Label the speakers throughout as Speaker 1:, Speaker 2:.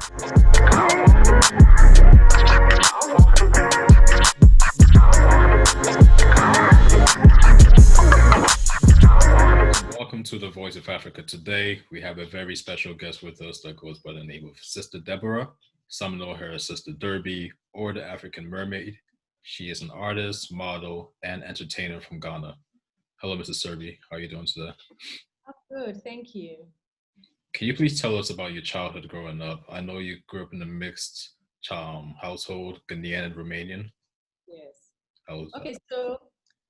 Speaker 1: Welcome to the Voice of Africa. Today, we have a very special guest with us that goes by the name of Sister Deborah. Some know her as Sister Derby or the African Mermaid. She is an artist, model, and entertainer from Ghana. Hello, Mrs. Serby. How are you doing today?
Speaker 2: Oh, good, thank you.
Speaker 1: Can you please tell us about your childhood growing up? I know you grew up in a mixed household, Ghanaian and Romanian.
Speaker 2: Yes.
Speaker 1: How was that?
Speaker 2: Okay, so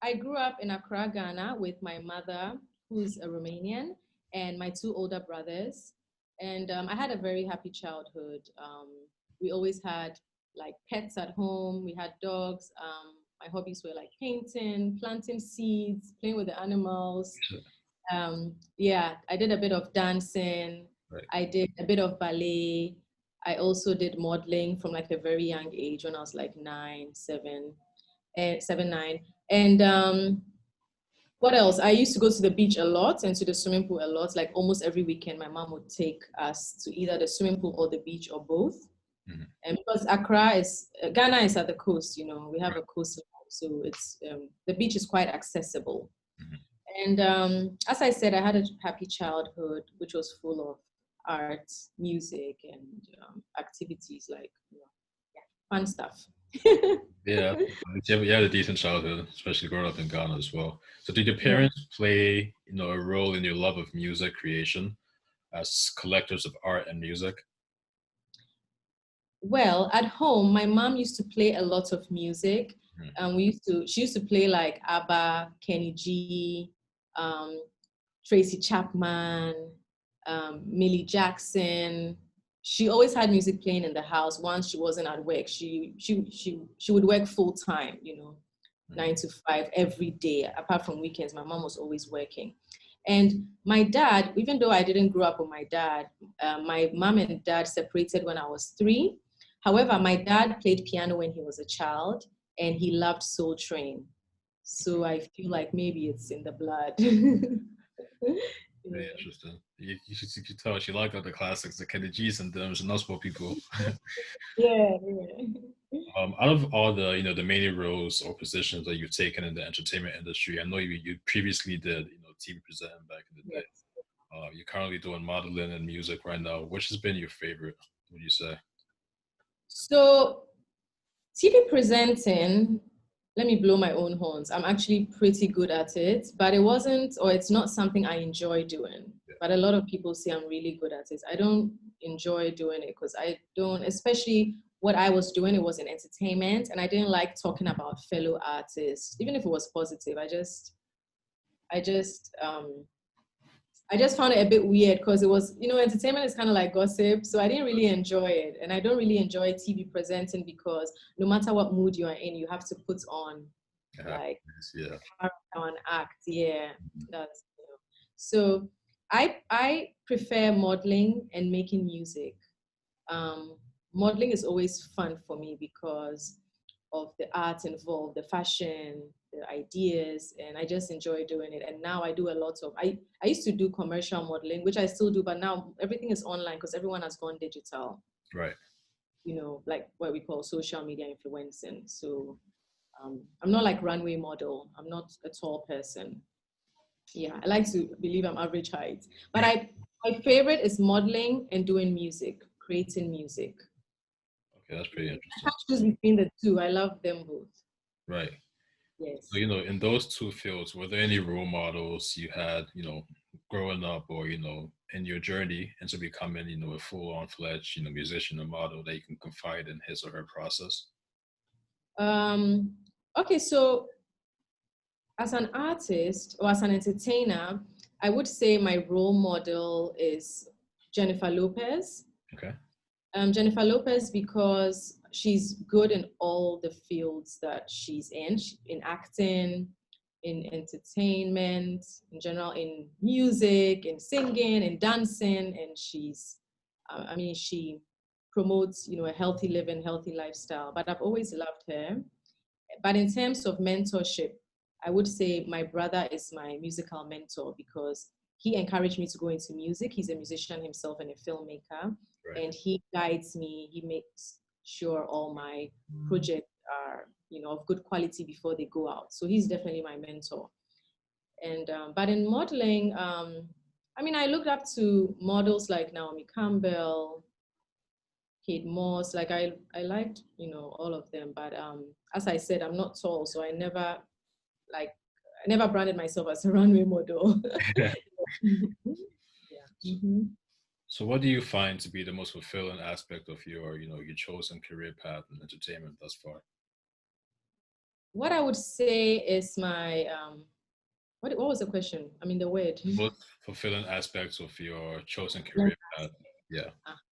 Speaker 2: I grew up in Accra, Ghana, with my mother, who's a Romanian, and my two older brothers. And I had a very happy childhood. We always had like pets at home. We had dogs. My hobbies were like painting, planting seeds, playing with the animals. Yeah, I did a bit of dancing.
Speaker 1: Right.
Speaker 2: I did a bit of ballet. I also did modeling from like a very young age when I was like 9. And what else? I used to go to the beach a lot and to the swimming pool a lot. Like almost every weekend, my mom would take us to either the swimming pool or the beach or both.
Speaker 1: Mm-hmm.
Speaker 2: And because Ghana is at the coast, we have a coastline, so it's the beach is quite accessible.
Speaker 1: Mm-hmm.
Speaker 2: And as I said, I had a happy childhood, which was full of art, music, and activities like fun stuff.
Speaker 1: Yeah, you had a decent childhood, especially growing up in Ghana as well. So did your parents play, a role in your love of music creation as collectors of art and music?
Speaker 2: Well, at home, my mom used to play a lot of music. And she used to play like ABBA, Kenny G, um, Tracy Chapman, Millie Jackson. She always had music playing in the house. Once she wasn't at work, she would work full time, 9 to 5 every day. Apart from weekends, my mom was always working. And my dad, even though I didn't grow up with my dad, my mom and dad separated when I was 3. However, my dad played piano when he was a child, and he loved Soul Train. So I feel like maybe it's in the blood.
Speaker 1: Very interesting. You should tell she liked all the classics, the Kenny G's and them, and most people.
Speaker 2: Yeah.
Speaker 1: Out of all the many roles or positions that you've taken in the entertainment industry, I know you previously did, TV presenting back in the day. You're currently doing modeling and music right now. Which has been your favorite, would you say?
Speaker 2: So TV presenting, let me blow my own horns. I'm actually pretty good at it, but it's not something I enjoy doing. Yeah. But a lot of people say I'm really good at it. I don't enjoy doing it because especially what I was doing, it was in entertainment, and I didn't like talking about fellow artists, even if it was positive. I just found it a bit weird because it was, entertainment is kind of like gossip. So I didn't really enjoy it. And I don't really enjoy TV presenting because no matter what mood you are in, you have to put on character and act. Yeah. So I prefer modeling and making music. Modeling is always fun for me because of the art involved, the fashion, the ideas, and I just enjoy doing it. And now I do a lot of, I used to do commercial modeling, which I still do, but now everything is online because everyone has gone digital.
Speaker 1: Right.
Speaker 2: Like what we call social media influencing. So I'm not like runway model. I'm not a tall person. Yeah, I like to believe I'm average height. But my favorite is modeling and doing music, creating music.
Speaker 1: Okay, that's pretty interesting.
Speaker 2: I can't choose between the two. I love them both.
Speaker 1: Right.
Speaker 2: Yes.
Speaker 1: So, in those two fields, were there any role models you had, growing up or, in your journey into becoming, a full-on fledged, musician and model that you can confide in his or her process?
Speaker 2: Okay, so as an artist or as an entertainer, I would say my role model is Jennifer Lopez.
Speaker 1: Okay.
Speaker 2: Jennifer Lopez, because she's good in all the fields that she's in acting, in entertainment, in general, in music, in singing, in dancing, and she promotes, a healthy living, healthy lifestyle. But I've always loved her. But in terms of mentorship, I would say my brother is my musical mentor because he encouraged me to go into music. He's a musician himself and a filmmaker.
Speaker 1: Right.
Speaker 2: and he guides me. He makes sure all my projects are, of good quality before they go out. So he's definitely my mentor. And but in modeling, I looked up to models like Naomi Campbell, Kate Moss. Like I liked, all of them. But as I said, I'm not tall, so like I never branded myself as a runway model.
Speaker 1: Yeah.
Speaker 2: Yeah. Mm-hmm.
Speaker 1: So what do you find to be the most fulfilling aspect of your chosen career path in entertainment thus far?
Speaker 2: What I would say is my what was the question? I mean the word.
Speaker 1: The most fulfilling aspects of your chosen career path. Yeah.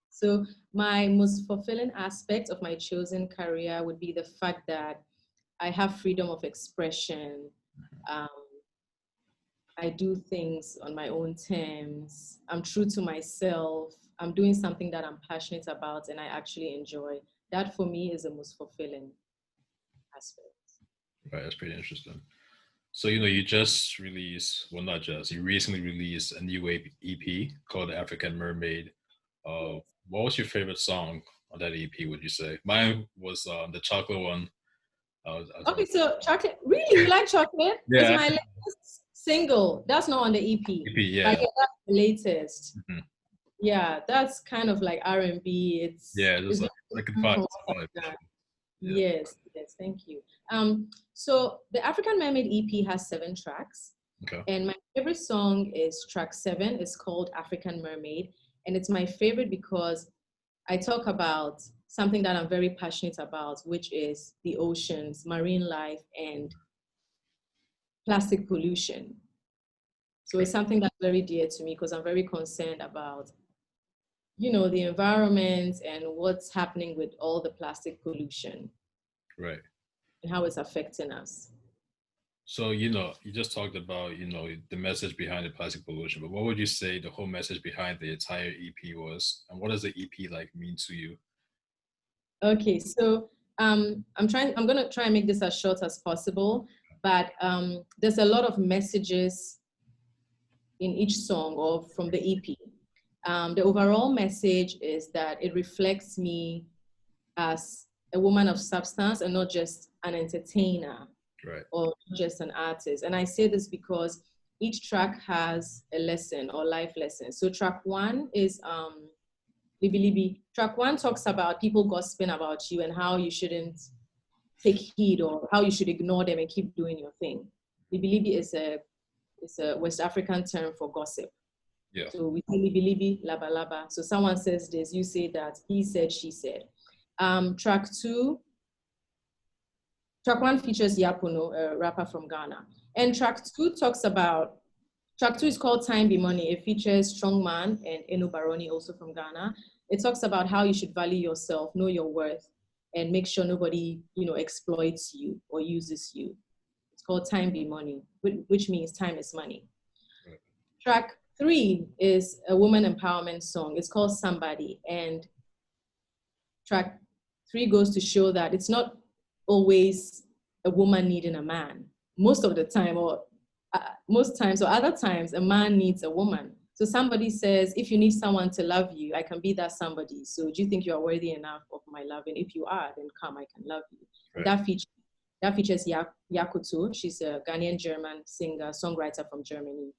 Speaker 2: So my most fulfilling aspect of my chosen career would be the fact that I have freedom of expression. Um, I do things on my own terms. I'm true to myself. I'm doing something that I'm passionate about and I actually enjoy. That for me is the most fulfilling aspect.
Speaker 1: Right. That's pretty interesting. So you just released, well, not just, you recently released a new EP called African Mermaid.
Speaker 2: Yes.
Speaker 1: What was your favorite song on that EP, would you say? Mine was the chocolate one.
Speaker 2: Okay, so chocolate. Really, you like chocolate? It's
Speaker 1: Yeah.
Speaker 2: my latest single. That's not on the EP.
Speaker 1: EP,
Speaker 2: But
Speaker 1: yeah.
Speaker 2: yeah, that's the latest.
Speaker 1: Mhm.
Speaker 2: Yeah, that's kind of like R&B.
Speaker 1: Yeah,
Speaker 2: It's
Speaker 1: just
Speaker 2: very
Speaker 1: like a
Speaker 2: different
Speaker 1: vibe.
Speaker 2: from what I've done.
Speaker 1: Yeah.
Speaker 2: Yes, yes, thank you. So the African Mermaid EP has 7 tracks,
Speaker 1: Okay.
Speaker 2: and my favorite song is track 7. It's called African Mermaid, and it's my favorite because I talk about something that I'm very passionate about, which is the oceans, marine life, and plastic pollution. So it's something that's very dear to me because I'm very concerned about, the environment and what's happening with all the plastic pollution
Speaker 1: Right.
Speaker 2: and how it's affecting us.
Speaker 1: So, you just talked about, the message behind the plastic pollution, but what would you say the whole message behind the entire EP was? And what does the EP like mean to you?
Speaker 2: Okay, so I'm gonna try and make this as short as possible, but there's a lot of messages in each song or from the EP. The overall message is that it reflects me as a woman of substance and not just an entertainer.
Speaker 1: Right.
Speaker 2: Or just an artist. And I say this because each track has a lesson or life lesson. So track 1 is Libi Libi. Track 1 talks about people gossiping about you and how you shouldn't take heed or how you should ignore them and keep doing your thing. Libi Libi is a West African term for gossip.
Speaker 1: Yeah.
Speaker 2: So we say Libi Libi, Laba Laba. So someone says this, you say that, he said, she said. Track 1 features Yapuno, a rapper from Ghana. And track 2 is called Time Be Money. It features Strongman and Eno Baroni, also from Ghana. It talks about how you should value yourself, know your worth, and make sure nobody, exploits you or uses you. It's called Time Be Money, which means time is money. Right. Track 3 is a woman empowerment song. It's called Somebody. And track 3 goes to show that it's not always a woman needing a man. Most of the time, or most times, or other times, a man needs a woman. So somebody says, if you need someone to love you, I can be that somebody. So do you think you are worthy enough of my love? And if you are, then come, I can love you. Right. That features Yakuto. She's a Ghanaian German singer, songwriter from Germany.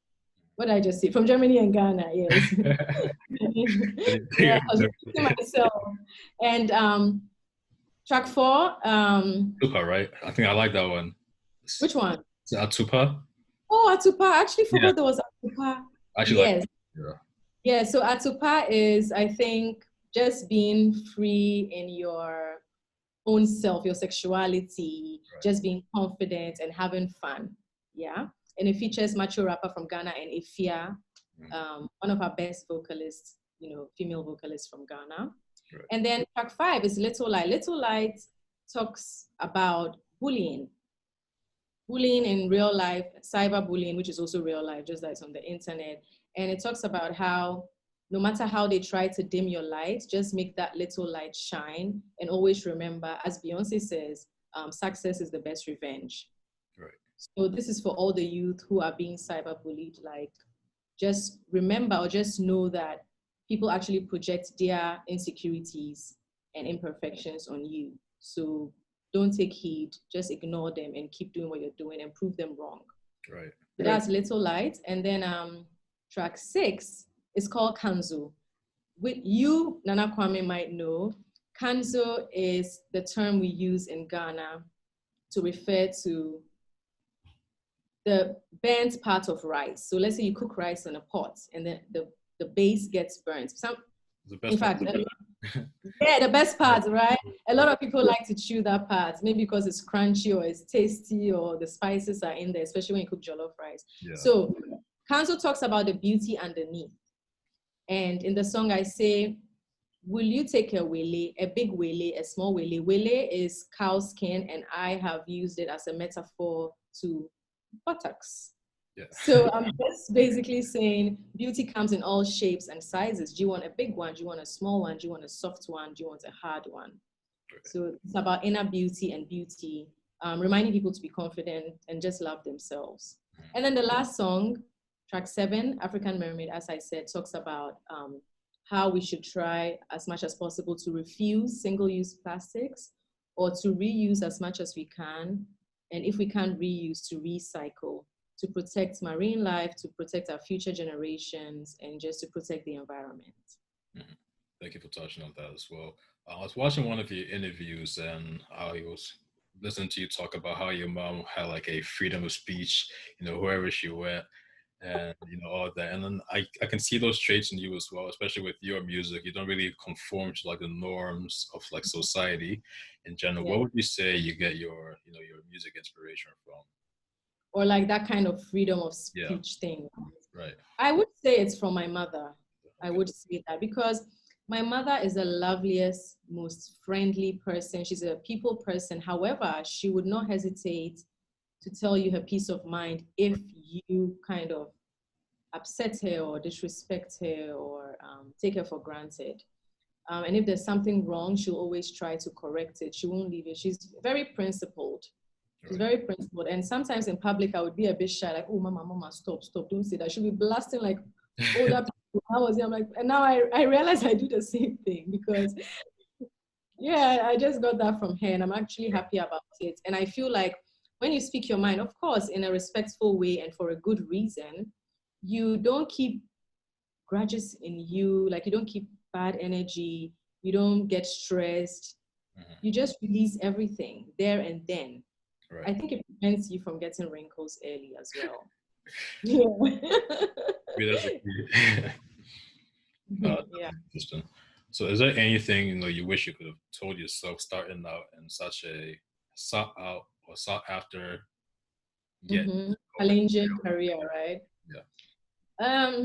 Speaker 2: What did I just say? From Germany and Ghana, yes. Yeah, I was myself. And track 4.
Speaker 1: Tupa, right? I think I like that one.
Speaker 2: Which one?
Speaker 1: Is it Atupa?
Speaker 2: Oh, Atupa. I actually forgot there was Atupa.
Speaker 1: Actually,
Speaker 2: yes. Yeah, so Atupa is, I think, just being free in your own self, your sexuality, right. Just being confident and having fun. Yeah. And it features macho rapper from Ghana and Ifia, one of our best vocalists, female vocalists from Ghana. Right. And then track 5 is Little Light. Little Light talks about bullying in real life, cyberbullying, which is also real life, just like it's on the internet. And it talks about how no matter how they try to dim your light, just make that little light shine. And always remember, as Beyonce says, success is the best revenge. Right. So this is for all the youth who are being cyberbullied. Like, just remember or just know that people actually project their insecurities and imperfections on you. So don't take heed, just ignore them and keep doing what you're doing and prove them wrong.
Speaker 1: Right.
Speaker 2: So that's Little Light. And then track 6 is called Kanzo. With you, Nana Kwame might know, Kanzo is the term we use in Ghana to refer to the burnt part of rice. So let's say you cook rice in a pot and then the base gets burnt. In fact, yeah, the best part, right? A lot of people like to chew that part, maybe because it's crunchy or it's tasty or the spices are in there, especially when you cook jollof rice. Yeah. So Kanzo talks about the beauty underneath. And in the song I say, will you take a wele, a big wele, a small wele? Wele is cow skin, and I have used it as a metaphor to buttocks. Yeah. So I'm just basically saying beauty comes in all shapes and sizes. Do you want a big one? Do you want a small one? Do you want a soft one? Do you want a hard one? Right. So it's about inner beauty and beauty, reminding people to be confident and just love themselves. And then the last song, track 7, African Mermaid, as I said, talks about how we should try as much as possible to refuse single-use plastics or to reuse as much as we can. And if we can't reuse, to recycle, to protect marine life, to protect our future generations, and just to protect the environment.
Speaker 1: Mm-hmm. Thank you for touching on that as well. I was watching one of your interviews and I was listening to you talk about how your mom had like a freedom of speech, wherever she went, and all that. And then I can see those traits in you as well, especially with your music. You don't really conform to like the norms of like society in general. Yeah. What would you say you get your your music inspiration from?
Speaker 2: Or like that kind of freedom of speech thing.
Speaker 1: Right.
Speaker 2: I would say it's from my mother. Okay. I would say that because my mother is the loveliest, most friendly person. She's a people person. However, she would not hesitate to tell you her peace of mind if you kind of upset her or disrespect her or take her for granted. And if there's something wrong, she'll always try to correct it. She won't leave it. She's very principled. She's very principled. And sometimes in public, I would be a bit shy, like, oh, mama, stop, don't say that. She'll be blasting like older people. I'm like, and now I realize I do the same thing because, yeah, I just got that from her and I'm actually happy about it. And I feel like when you speak your mind, of course, in a respectful way and for a good reason, you don't keep grudges in you, like you don't keep bad energy, you don't get stressed, you just release everything there and then. Right. I think it prevents you from getting wrinkles early as well. Yeah.
Speaker 1: That's a key. Yeah. Interesting. So is there anything you wish you could have told yourself starting out in such a sought after
Speaker 2: challenging career, right? Yeah.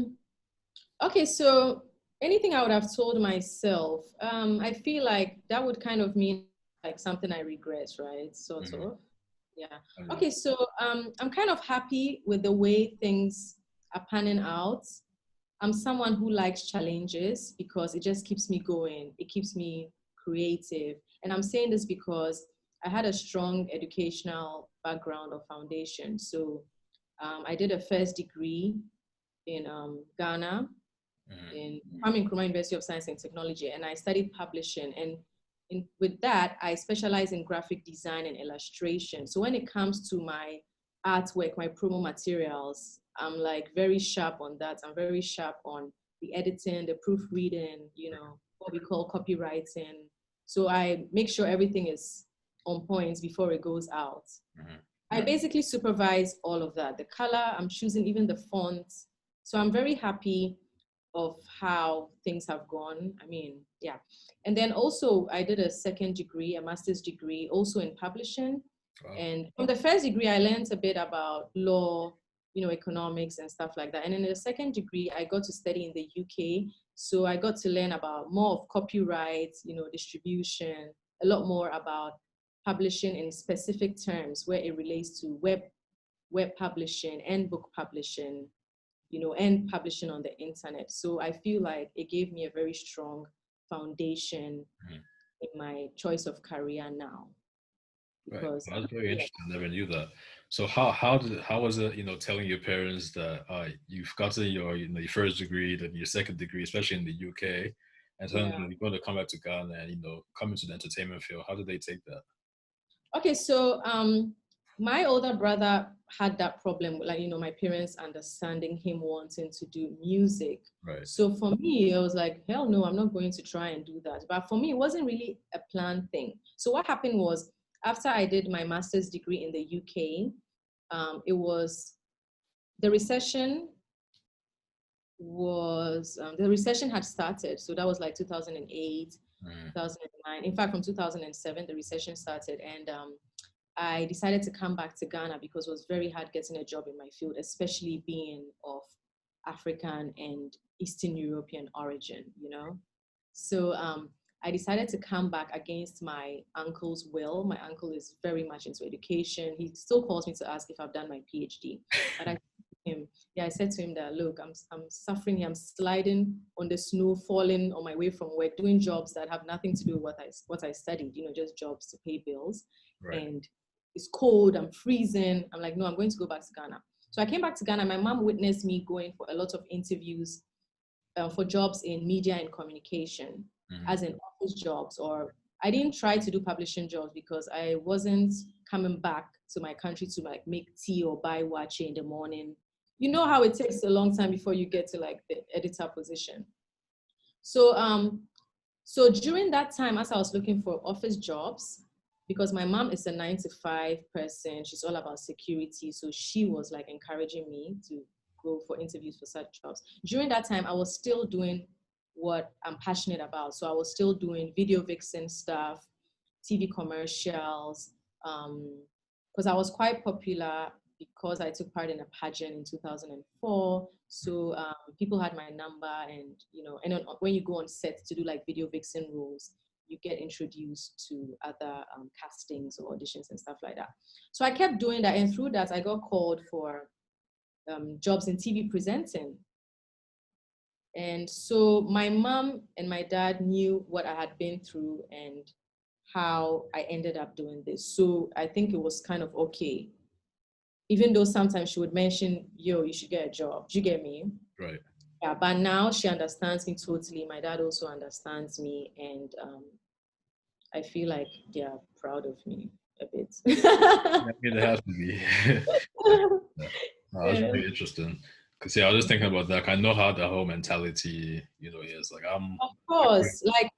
Speaker 2: Okay, so anything I would have told myself, I feel like that would kind of mean like something I regret, right? Sort of. Yeah. Okay, so I'm kind of happy with the way things are panning out. I'm someone who likes challenges because it just keeps me going. It keeps me creative. And I'm saying this because I had a strong educational background or foundation. So I did a first degree in Ghana, in Kwame Nkrumah University of Science and Technology, and I studied publishing. And with that, I specialize in graphic design and illustration. So when it comes to my artwork, my promo materials, I'm like very sharp on that. I'm very sharp on the editing, the proofreading, what we call copywriting. So I make sure everything is on point before it goes out. I basically supervise all of that. The color, I'm choosing even the fonts. So I'm very happy of how things have gone. I mean, yeah. And then also I did a second degree, a master's degree, also in publishing. Wow. And from the first degree, I learned a bit about law, economics and stuff like that. And in the second degree, I got to study in the UK. So I got to learn about more of copyright, distribution, a lot more about publishing in specific terms where it relates to web publishing and book publishing, and publishing on the internet. So I feel like it gave me a very strong foundation in my choice of career now.
Speaker 1: Right.
Speaker 2: because
Speaker 1: Well, that's very
Speaker 2: yeah,
Speaker 1: interesting. I never knew that. So how was it, telling your parents that you've gotten your first degree, then your second degree, especially in the UK, and telling
Speaker 2: yeah.
Speaker 1: them you're going to come back to Ghana and come into the entertainment field. How did they take that?
Speaker 2: Okay, so my older brother had that problem, like my parents understanding him wanting to do music.
Speaker 1: Right.
Speaker 2: So for me, I was like, hell no, I'm not going to try and do that. But for me, it wasn't really a planned thing. So what happened was, after I did my master's degree in the UK, it was the recession the recession had started. So that was like 2008,
Speaker 1: Mm.
Speaker 2: 2009. In fact, from 2007, the recession started. And I decided to come back to Ghana because it was very hard getting a job in my field, especially being of African and Eastern European origin, So I decided to come back against my uncle's will. My uncle is very much into education. He still calls me to ask if I've done my PhD. But I said to him that, look, I'm suffering here. I'm sliding on the snow, falling on my way from work, doing jobs that have nothing to do with what I studied, just jobs to pay bills.
Speaker 1: Right.
Speaker 2: And it's cold, I'm freezing. I'm like, no, I'm going to go back to Ghana. So I came back to Ghana. My mom witnessed me going for a lot of interviews for jobs in media and communication, as in office jobs, or I didn't try to do publishing jobs because I wasn't coming back to my country to like make tea or buy wache in the morning. You know how it takes a long time before you get to like the editor position. So during that time, as I was looking for office jobs, because my mom is a 9 to 5 person, she's all about security. So she was like encouraging me to go for interviews for such jobs. During that time, I was still doing what I'm passionate about. So I was still doing video vixen stuff, TV commercials, because I was quite popular because I took part in a pageant in 2004. So people had my number, and and when you go on set to do like video vixen roles, you get introduced to other castings or auditions and stuff like that. So I kept doing that, and through that, I got called for jobs in TV presenting. And so my mom and my dad knew what I had been through and how I ended up doing this. So I think it was kind of okay. Even though sometimes she would mention, yo, you should get a job. Do you get me?
Speaker 1: Right.
Speaker 2: Yeah, but now she understands me totally. My dad also understands me. And I feel like they're proud of me a bit.
Speaker 1: I mean, it has to be. Yeah. No, that's
Speaker 2: Yeah.
Speaker 1: very interesting. Because I was just thinking about that. I know how the whole mentality, is. Like
Speaker 2: Of course. Like,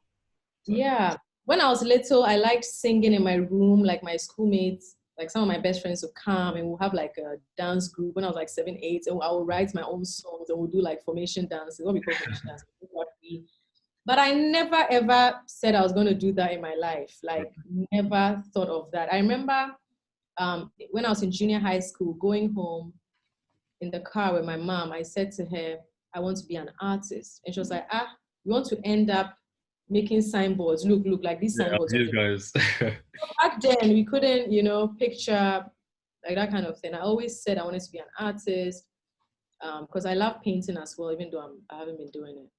Speaker 2: yeah. When I was little, I liked singing in my room, like my schoolmates, like some of my best friends would come and we'll have like a dance group when I was like 7, 8, and I would write my own songs and we'll do like formation dances, what we call formation dances. But I never ever said I was going to do that in my life. Like, never thought of that. I remember when I was in junior high school, going home in the car with my mom, I said to her, I want to be an artist. And she was like, you want to end up making signboards. Look, like these
Speaker 1: yeah,
Speaker 2: signboards.
Speaker 1: these guys.
Speaker 2: Back then, we couldn't, picture like that kind of thing. I always said I wanted to be an artist because I love painting as well, even though I haven't been doing it.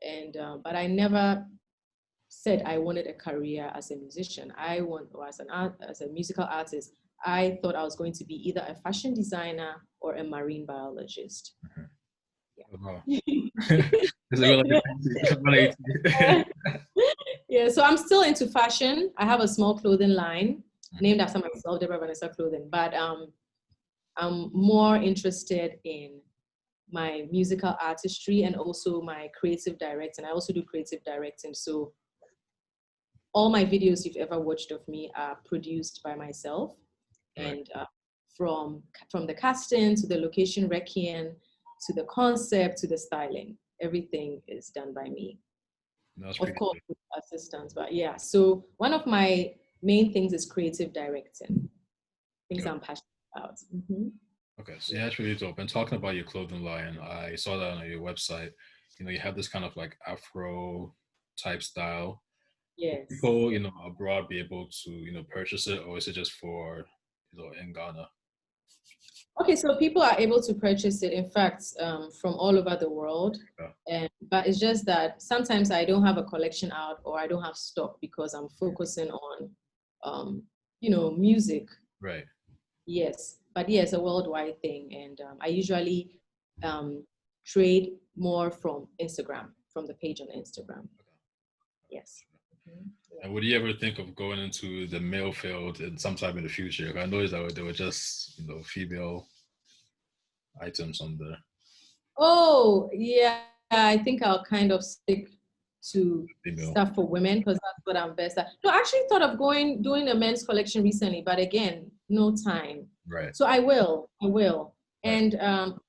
Speaker 2: And but I never said I wanted a career as a musician. Or as a musical artist. I thought I was going to be either a fashion designer or a marine biologist. Yeah, so I'm still into fashion. I have a small clothing line named after myself, Deborah Vanessa Clothing, but I'm more interested in my musical artistry and also my creative directing. I also do creative directing. So all my videos you've ever watched of me are produced by myself. Right. And from the casting to the location wrecking to the concept to the styling, everything is done by me. Of course, with assistance, but yeah. So one of my main things is creative directing, things I'm passionate about.
Speaker 1: Okay, so yeah, that's really dope. And talking about your clothing line, I saw that on your website. You have this kind of like Afro type style.
Speaker 2: Yes.
Speaker 1: Will people, abroad be able to, purchase it, or is it just for, in Ghana?
Speaker 2: Okay, so people are able to purchase it, in fact, from all over the world. But it's just that sometimes I don't have a collection out or I don't have stock because I'm focusing on music.
Speaker 1: Right.
Speaker 2: Yes, but yes, a worldwide thing. And I usually trade more from Instagram, from the page on Instagram. Yes. Mm-hmm. Yeah.
Speaker 1: And would you ever think of going into the male field in sometime in the future? I noticed that there were just, female items on there.
Speaker 2: Oh, yeah. I think I'll kind of stick to
Speaker 1: Female.
Speaker 2: stuff for women because that's what I'm best at. No, I actually thought of doing a men's collection recently, but again, no time.
Speaker 1: Right.
Speaker 2: So I will.
Speaker 1: Right.
Speaker 2: And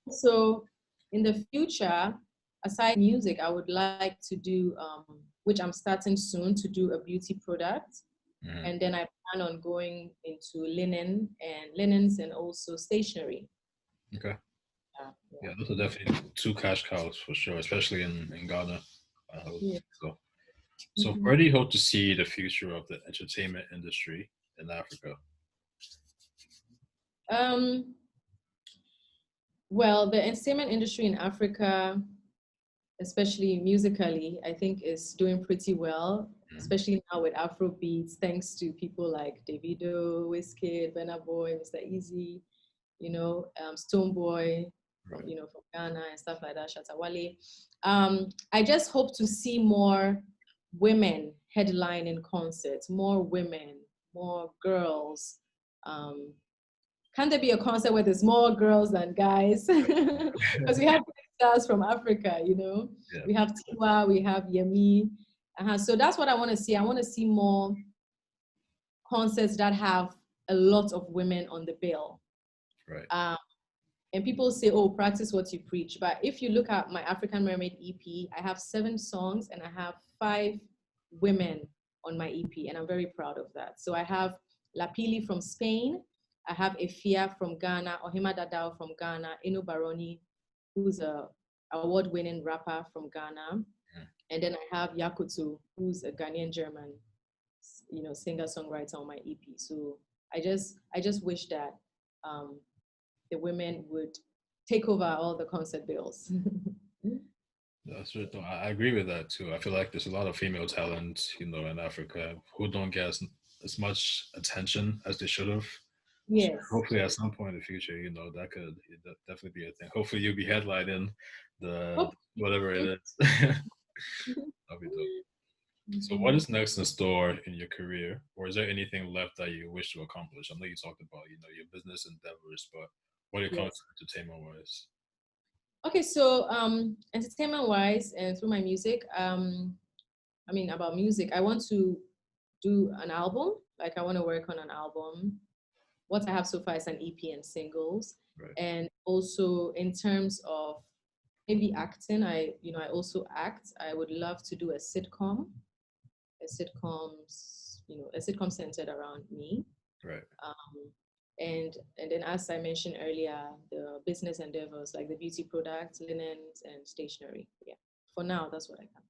Speaker 2: so in the future, aside music, I would like to do, which I'm starting soon, to do a beauty product.
Speaker 1: Mm-hmm.
Speaker 2: And then I plan on going into linens and also stationery.
Speaker 1: Okay. Yeah, those are definitely two cash cows for sure, especially in Ghana. I hope so. So where do you hope to see the future of the entertainment industry in Africa?
Speaker 2: Well, the entertainment industry in Africa, especially musically, I think is doing pretty well, especially now with Afro beats, thanks to people like Davido, Wizkid, Burna Boy, Mr. Easy, Stonebwoy, from Ghana and stuff like that, Shatta Wale. I just hope to see more women headlining concerts, more women, more girls. Can there be a concert where there's more girls than guys? Because we have stars from Africa,
Speaker 1: Yeah.
Speaker 2: We have Tiwa, we have Yemi. So that's what I want to see. I want to see more concerts that have a lot of women on the bill.
Speaker 1: Right.
Speaker 2: And people say, oh, practice what you preach. But if you look at my African Mermaid EP, I have 7 songs and I have 5 women on my EP. And I'm very proud of that. So I have Lapili from Spain. I have Efia from Ghana, Ohima Dadao from Ghana, Inu Baroni, who's a award-winning rapper from Ghana. And then I have Yakutu, who's a Ghanaian German, singer-songwriter on my EP. So I just wish that the women would take over all the concert bills.
Speaker 1: That's right. I agree with that too. I feel like there's a lot of female talent, in Africa who don't get as much attention as they should have.
Speaker 2: Yes.
Speaker 1: So hopefully, at some point in the future, that could definitely be a thing. Hopefully, you'll be headlining whatever it is. That'll be dope. So, what is next in store in your career, or is there anything left that you wish to accomplish? I know you talked about, your business endeavors, but when it comes to entertainment wise?
Speaker 2: Okay, so entertainment wise and through my music, about music, I want to do an album. Like I want to work on an album. What I have so far is an EP and singles.
Speaker 1: Right.
Speaker 2: And also in terms of maybe acting, I also act. I would love to do a sitcom centered around me.
Speaker 1: Right.
Speaker 2: And then, as I mentioned earlier, the business endeavors like the beauty products, linens, and stationery. Yeah, for now, that's what I can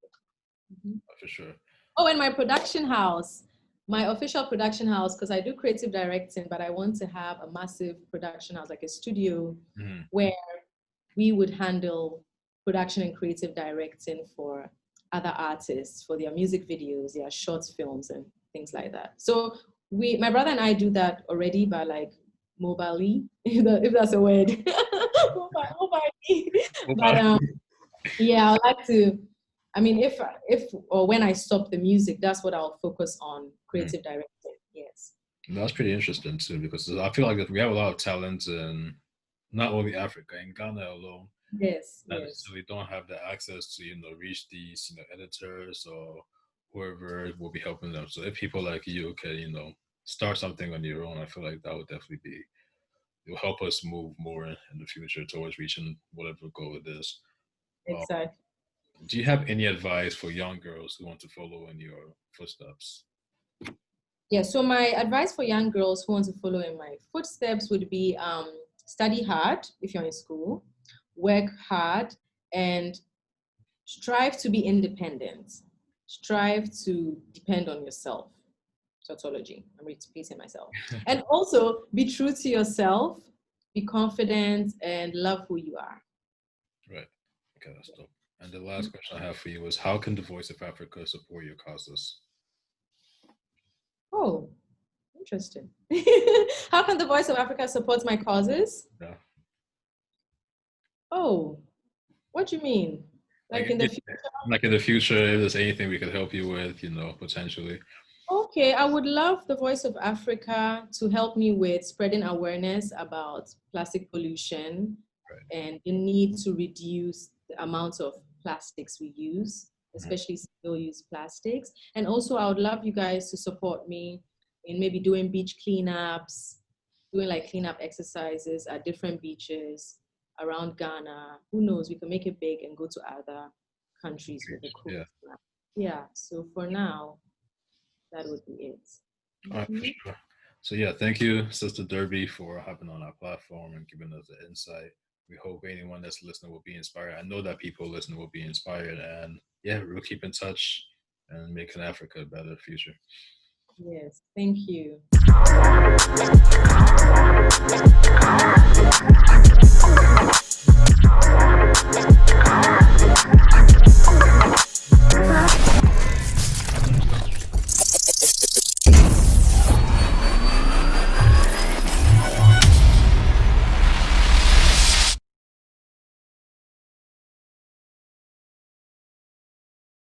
Speaker 2: do.
Speaker 1: For sure.
Speaker 2: Oh, and my production house, my official production house, because I do creative directing, but I want to have a massive production house, like a studio, where we would handle production and creative directing for other artists, for their music videos, their short films, and things like that. So my brother and I do that already, but like mobilely, if that's a word. Mobilely. But yeah, I'd like to. I mean, if or when I stop the music, that's what I'll focus on, creative directing. Yes.
Speaker 1: That's pretty interesting too, because I feel like we have a lot of talent in not only Africa, in Ghana alone.
Speaker 2: Yes.
Speaker 1: So we don't have the access to reach these editors or whoever will be helping them. So if people like you can start something on your own, I feel like that would definitely it'll help us move more in the future towards reaching whatever goal it is.
Speaker 2: Exactly.
Speaker 1: Do you have any advice for young girls who want to follow in your footsteps?
Speaker 2: Yeah, so my advice for young girls who want to follow in my footsteps would be study hard if you're in school, work hard, and strive to be independent. Strive to depend on yourself. Tautology. I'm repeating myself. And also be true to yourself, be confident, and love who you are.
Speaker 1: Right. Okay, that's dope. And the last question I have for you is, how can the Voice of Africa support your causes?
Speaker 2: Oh, Interesting. How can the Voice of Africa support my causes?
Speaker 1: Yeah.
Speaker 2: Oh, what do you mean? Like in the future?
Speaker 1: Like in the future, if there's anything we could help you with, potentially.
Speaker 2: Okay, I would love the Voice of Africa to help me with spreading awareness about plastic pollution and the need to reduce the amount of plastics we use, especially single-use plastics. And also, I would love you guys to support me in maybe doing beach cleanups, doing like cleanup exercises at different beaches around Ghana. Who knows, we can make it big and go to other countries with a cool plan. Yeah, so for now, that would be it.
Speaker 1: All right, for sure. So yeah, thank you, Sister Derby, for hopping on our platform and giving us the insight. We hope anyone that's listening will be inspired. I know that people listening will be inspired, and yeah, we'll keep in touch and making Africa a better future.
Speaker 2: Yes, thank you.